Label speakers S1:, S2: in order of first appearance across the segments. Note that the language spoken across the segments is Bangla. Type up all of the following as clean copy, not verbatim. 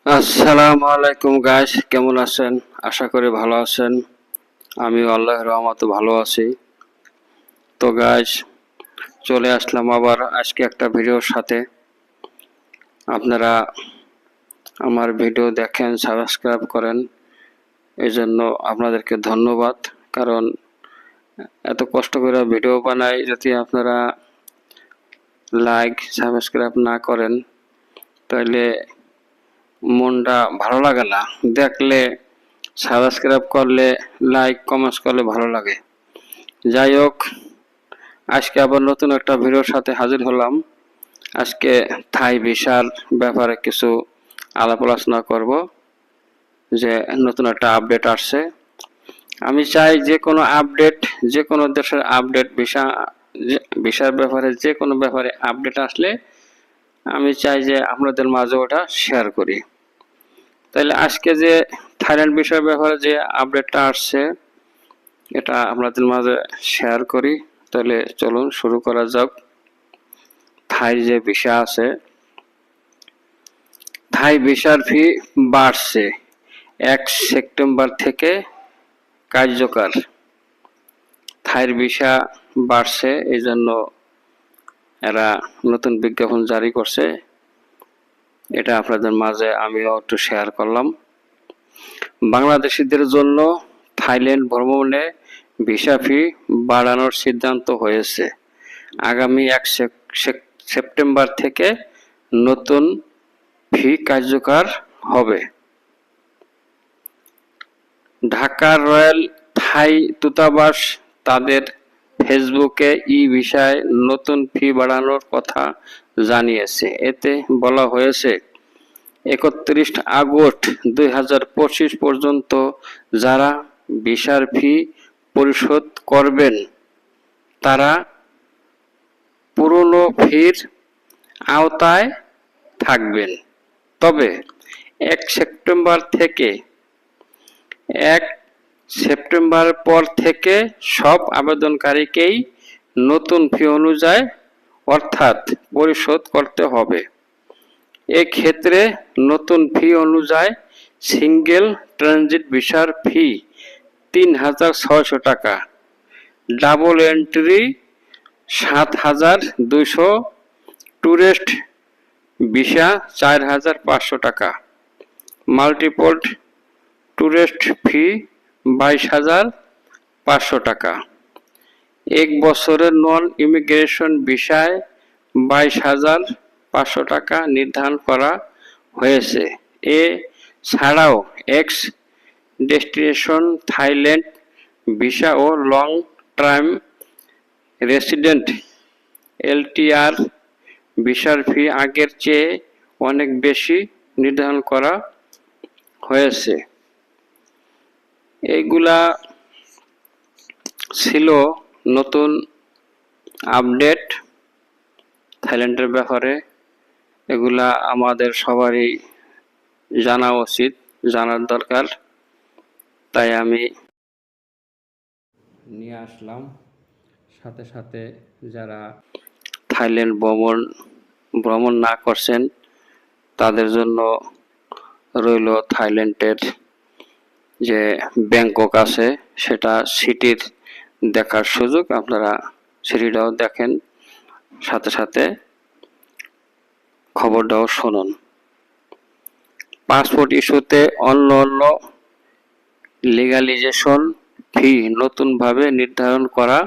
S1: আসসালামু আলাইকুম গাইস, কেমন আছেন? আশা করি ভালো আছেন। আমিও আল্লাহর রহমতে ভালো আছি। তো গাইস, চলে আসলাম আবার আজকে একটা ভিডিওর সাথে। আপনারা আমার ভিডিও দেখেন, সাবস্ক্রাইব করেন, এই জন্য আপনাদেরকে ধন্যবাদ। কারণ এত কষ্ট করে ভিডিও বানাই, যদি আপনারা লাইক সাবস্ক্রাইব না করেন তাহলে মনটা ভালো লাগে না। দেখলে সাবস্ক্রাইব করলে, লাইক কমেন্টস করলে ভালো লাগে। যাই হোক, আজকে আবার নতুন একটা ভিডিওর সাথে হাজির হলাম। আজকে থাই ভিসার ব্যাপারে কিছু আলাপ আলোচনা করব, যে নতুন একটা আপডেট আসছে। আমি চাই যে কোনো আপডেট, যে কোনো দেশের আপডেট, ভিসার ব্যাপারে যে কোনো ব্যাপারে আপডেট আসলে আমি চাই যে আপনাদের মাঝে ওটা শেয়ার করি। তাইলে আজকে যে থাইল্যান্ড ভিসার ব্যাপারে যে আপডেটটা আসছে, এটা আপনাদের মাঝে শেয়ার করি। তাহলে চলুন শুরু করা যাক। থাই যে ভিসা আছে, থাই ভিসার ফি বাড়ছে 1 সেপ্টেম্বর থেকে কার্যকর। থাইর ভিসা বাড়ছে, এই জন্য এরা নতুন বিজ্ঞাপন জারি করছে। এটা আপনাদের মাঝে আমিও একটু শেয়ার করলাম। বাংলাদেশিদের জন্য থাইল্যান্ড ভ্রমণে ভিসা ফি বাড়ানোর সিদ্ধান্ত হয়েছে। আগামী 1 সেপ্টেম্বর থেকে নতুন ফি কার্যকর হবে। ঢাকার রয়্যাল থাই দূতাবাস তাদের ফেসবুকে ই-ভিসায় নতুন ফি বাড়ানোর কথা জানিয়েছে। এতে বলা হয়েছে, 31 আগস্ট 2025 পর্যন্ত যারা ভিসার ফি পরিশোধ করবেন তারা পুরনো ফির আওতায় থাকবেন। তবে 1 সেপ্টেম্বর থেকে 1 সেপ্টেম্বর পর থেকে সব আবেদনকারীকেই নতুন ফি অনুযায়ী অর্থাৎ পরিশোধ করতে হবে। এক্ষেত্রে নতুন ফি অনুযায়ী সিঙ্গেল ট্রানজিট ভিসার ফি 3,600 টাকা, ডাবল এন্ট্রি 7,200, ট্যুরিস্ট ভিসা 4,500 টাকা, মাল্টিপল ট্যুরিস্ট ফি 22,500 টাকা। 1 বছরের নন ইমিগ্রেশন ভিসায় 22,500 টাকা নির্ধারণ করা হয়েছে। এ ছাড়াও এক্স ডেস্টিনেশন থাইল্যান্ড ভিসা ও লং টার্ম রেসিডেন্ট এলটিআর ভিসার ফি আগের চেয়ে অনেক বেশি নির্ধারণ করা হয়েছে। এইগুলা ছিল নতুন আপডেট থাইল্যান্ডের ব্যাপারে। এগুলা আমাদের সবারই জানা উচিত, জানার দরকার, তাই আমি নিয়ে আসলাম। সাথে সাথে যারা থাইল্যান্ড ভ্রমণ না করছেন তাদের জন্য রইল থাইল্যান্ডের যে ব্যাংকক আছে সেটা সিটির দেখার সুযোগ। আপনারা সিটিটাও দেখেন, সাথে সাথে খবরটাও শুনুন। পাসপোর্ট ইস্যুতে অন্য লিগ্যালাইজেশন ফি নতুনভাবে নির্ধারণ করা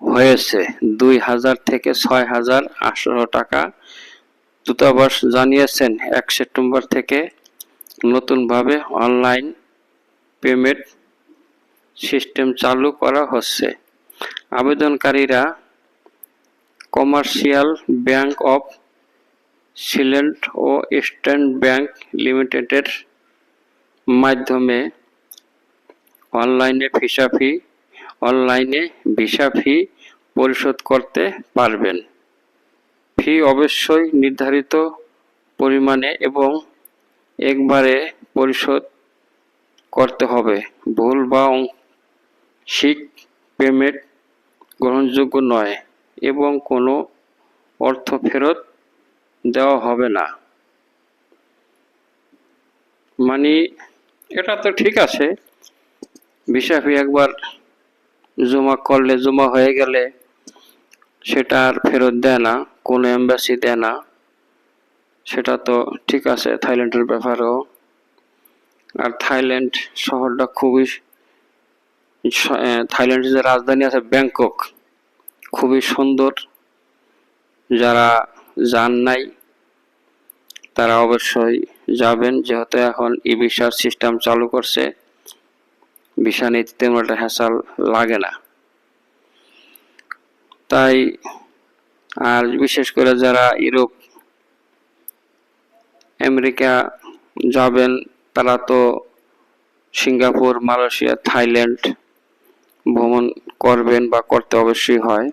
S1: হয়েছে 2,000 থেকে 6,800 টাকা। দূতাবাস জানিয়েছেন 1 সেপ্টেম্বর থেকে নতুনভাবে অনলাইন পেমেন্ট সিস্টেম চালু করা হচ্ছে। আবেদনকারীরা কমার্শিয়াল ব্যাংক অফ সিলেট ও ইস্টার্ন ব্যাংক লিমিটেডের মাধ্যমে অনলাইনে ভিসা ফি পরিশোধ করতে পারবেন। ফি অবশ্যই নির্ধারিত পরিমাণে এবং একবারে পরিশোধ করতে হবে। ভুল বা আংশিক পেমেন্ট গ্রহণযোগ্য নয় এবং কোনো অর্থ ফেরত দেওয়া হবে না। মানে এটা তো ঠিক আছে, ভিসা ফি একবার জমা করলে, জমা হয়ে গেলে সেটা আর ফেরত দেয় না, কোনো এম্বাসি দেয় না, সেটা তো ঠিক আছে থাইল্যান্ডের ব্যাপারেও। আর থাইল্যান্ড শহরটা খুবই, থাইল্যান্ডের যে রাজধানী আছে ব্যাংকক, খুবই সুন্দর। যারা যান নাই তারা অবশ্যই যাবেন, যেহেতু এখন ই ভিসার সিস্টেম চালু করছে, ভিসা নিতে তেমন একটা হ্যাসেল লাগে না। তাই আর বিশেষ করে যারা ইউরোপ আমেরিকা যাবেন তারা তো সিঙ্গাপুর, মালয়েশিয়া, থাইল্যান্ড ভ্রমণ করবেন বা করতে অবশ্যই হয়।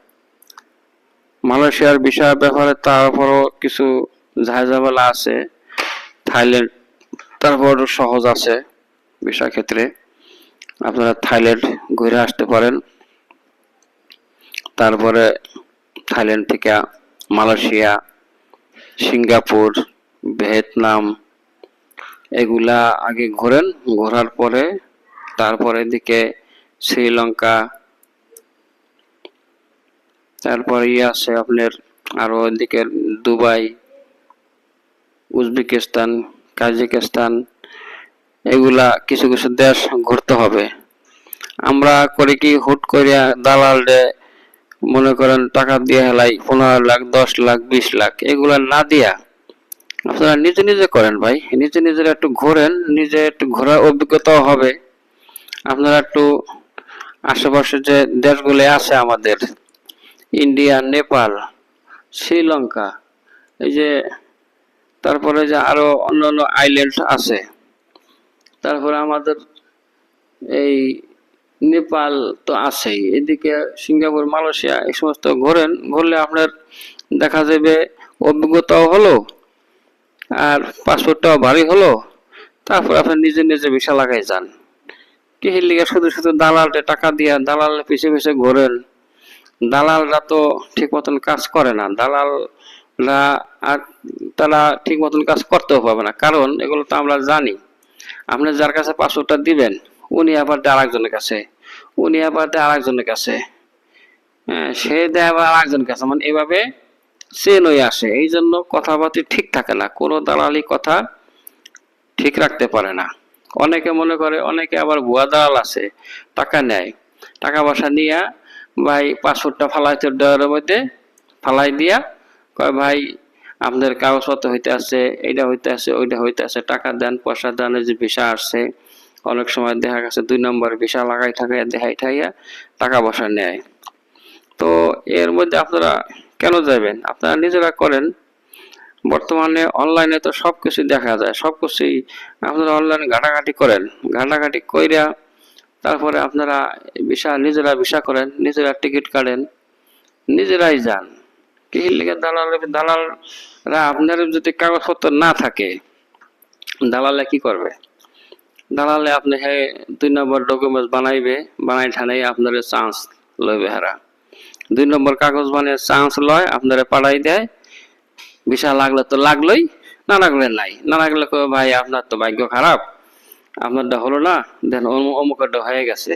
S1: মালয়েশিয়ার ভিসার ব্যাপারে তারপরও কিছু ঝামেলা আছে, থাইল্যান্ড তারপর সহজ আছে ভিসা ক্ষেত্রে। আপনারা থাইল্যান্ড ঘুরে আসতে পারেন, তারপরে থাইল্যান্ড থেকে মালয়েশিয়া, সিঙ্গাপুর, ভিয়েতনাম এগুলা আগে ঘোরেন, ঘোরার পরে তারপরে এদিকে শ্রীলঙ্কা, তারপরে আছে আপনার আরো এদিকে দুবাই, উজবেকিস্তান, কাজাকিস্তান, এগুলা কিছু কিছু দেশ ঘুরতে হবে। আমরা করি কি, হুট করিয়া দালাল মনে করেন টাকা দিয়ে হেলাই 15 লাখ, 10 লাখ, 20 লাখ, এগুলা না দিয়া আপনারা নিজে নিজে করেন ভাই, নিজে নিজের একটু ঘোরেন, নিজে একটু ঘোরার অভিজ্ঞতাও হবে। আপনারা একটু আশেপাশে যে দেশগুলো আছে আমাদের, ইন্ডিয়া, নেপাল, শ্রীলঙ্কা, এই যে তারপরে যে আরো অন্যান্য আইল্যান্ড আছে, তারপরে আমাদের এই নেপাল তো আছেই, এদিকে সিঙ্গাপুর, মালয়েশিয়া, এই সমস্ত ঘোরেন, ঘুরলে আপনার দেখা যাবে অভিজ্ঞতাও হলো আর পাসপোর্টটাও ভারী হলো। তারপর আপনি নিজে নিজে ভিসা লাগাই যান। কি লিগে শুধু শুধু দালালকে টাকা দিয়া দালালের পিছে পিছে ঘোরেন? দালালরা তো ঠিক মতন কাজ করে না, দালালরা আর তারা ঠিক মতন কাজ করতেও পারবে না, কারণ এগুলো তো আমরা জানি। আপনি যার কাছে পাসপোর্টটা দিবেন, উনি আবার দেয় আরেকজনের কাছে, উনি আবার দেয় আরেকজনের কাছে, হ্যাঁ, সে দেয় আবার আরেকজনের কাছে, মানে এভাবে চেন হয়ে আসে। এই জন্য কথাবার্তা ঠিক থাকে না, কোনো দালালি কথা ঠিক রাখতে পারে না। অনেকে মনে করে, অনেকে আবার ভুয়া দালাল আছে, টাকা নেয়, টাকা পয়সা নিয়ে ভাই পাসপোর্টটা ফালাইতে দেওয়ার মধ্যে ফালাই দিয়া কয় ভাই আপনাদের কাগজপত্র হইতে আছে, এইটা হইতে আছে, ওইটা হইতে আছে, টাকা দেন, পয়সা দেন, যে ভিসা আসছে। অনেক সময় দেখা গেছে 2 নম্বর ভিসা লাগাই থাকে, দেখাই ঠাইয়া টাকা পয়সা নেয়। তো এর মধ্যে আপনারা কেন যাবেন? আপনারা নিজেরা করেন। বর্তমানে অনলাইনে তো সবকিছু দেখা যায়, সবকিছুই আপনারা অনলাইনে ঘাটাঘাটি করেন, ঘাটাঘাটি কইরা তারপরে আপনারা নিজেরা ভিসা করেন, নিজেরা টিকিট কাটেন, নিজেরাই যান। কি লিগে দালালরা আপনার যদি কাগজপত্র না থাকে, দালালে কি করবে? দালালে আপনি 2 নম্বর ডকুমেন্টস বানাইবে, বানাই ঠানাই আপনার চান্স লইবে, হারা 2 নম্বর কাগজ বানিয়ে চান্স লয়, আপনারা পাঠাই দেয়। ভিসা লাগলে তো লাগলোই, না লাগলে নাই, না লাগলে ভাই আপনার তো ভাগ্য খারাপ, আপনারটা হলো না, দেন অমুকেরটা হয়ে গেছে।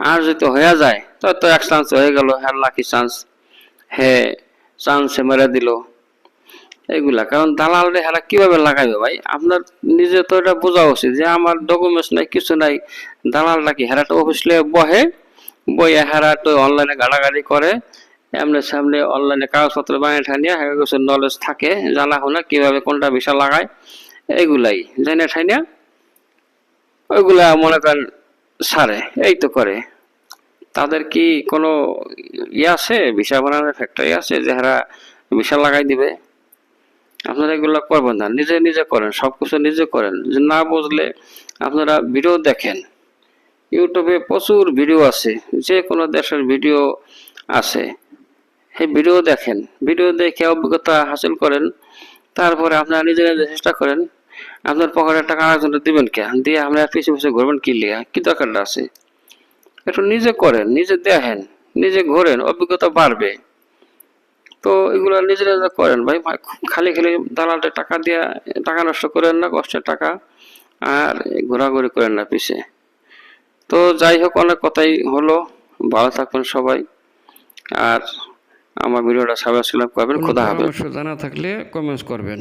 S1: আর যদি হয়ে যায় তো এক চান্স হয়ে গেল, হ্যাঁ লাকি চান্স, হ্যাঁ চান্সে মেরে দিল। এইগুলা কারণ দালালরে হেরা কিভাবে লাগাইবে ভাই? আপনার নিজে তো এটা বোঝা উচিত যে আমার ডকুমেন্টস নাই, কিছু নাই, দালালটা কি হেরাটা অফিসে বহে, বইয়া হেরা তো অনলাইনে ঘাটাঘাটি করে, এমনি সামনে অনলাইনে কাগজপত্র বানিয়ে ঠানিয়া হ্যাঁ কিছু নলেজ থাকে, জানা শোনা কিভাবে কোনটা ভিসা লাগায়, এইগুলাই জানে ঠানিয়া ওইগুলা মনে করেন সারে, এই তো করে। তাদের কি কোনো আছে, ভিসা বানানোর ফ্যাক্টরি আছে যে হেরা ভিসা লাগাই দিবে? আপনারা এগুলো করবেন না, নিজে নিজে করেন, সবকিছু নিজে করেন। যে না বুঝলে আপনারা ভিডিও দেখেন, ইউটিউবে প্রচুর ভিডিও আছে, যে কোনো দেশের ভিডিও আছে, সেই ভিডিও দেখেন, ভিডিও দেখে অভিজ্ঞতা হাসিল করেন, তারপরে আপনারা নিজে নিজে চেষ্টা করেন। আপনার পকেটের টাকা আরেকজনকে দিবেন কে, দিয়ে আপনারা পিছিয়ে পিছিয়ে ঘুরবেন কি লিয়া? কি দরকারটা আছে? একটু নিজে করেন, নিজে দেখেন, নিজে ঘোরেন, অভিজ্ঞতা বাড়বে। তো এগুলো নিজেরা করেন ভাই, খালি খালি দালালটা টাকা দিয়ে টাকা নষ্ট করেন না, কষ্টের টাকা। আর ঘোরাঘুরি করেন না পিছে। তো যাই হোক, অনেক কথাই হলো। ভালো থাকবেন সবাই, আর আমার ভিডিওটা সাবস্ক্রাইব করবেন।
S2: কোনো
S1: খোদা হাফেজ।
S2: পরামর্শ জানা থাকলে কমেন্টস করবেন।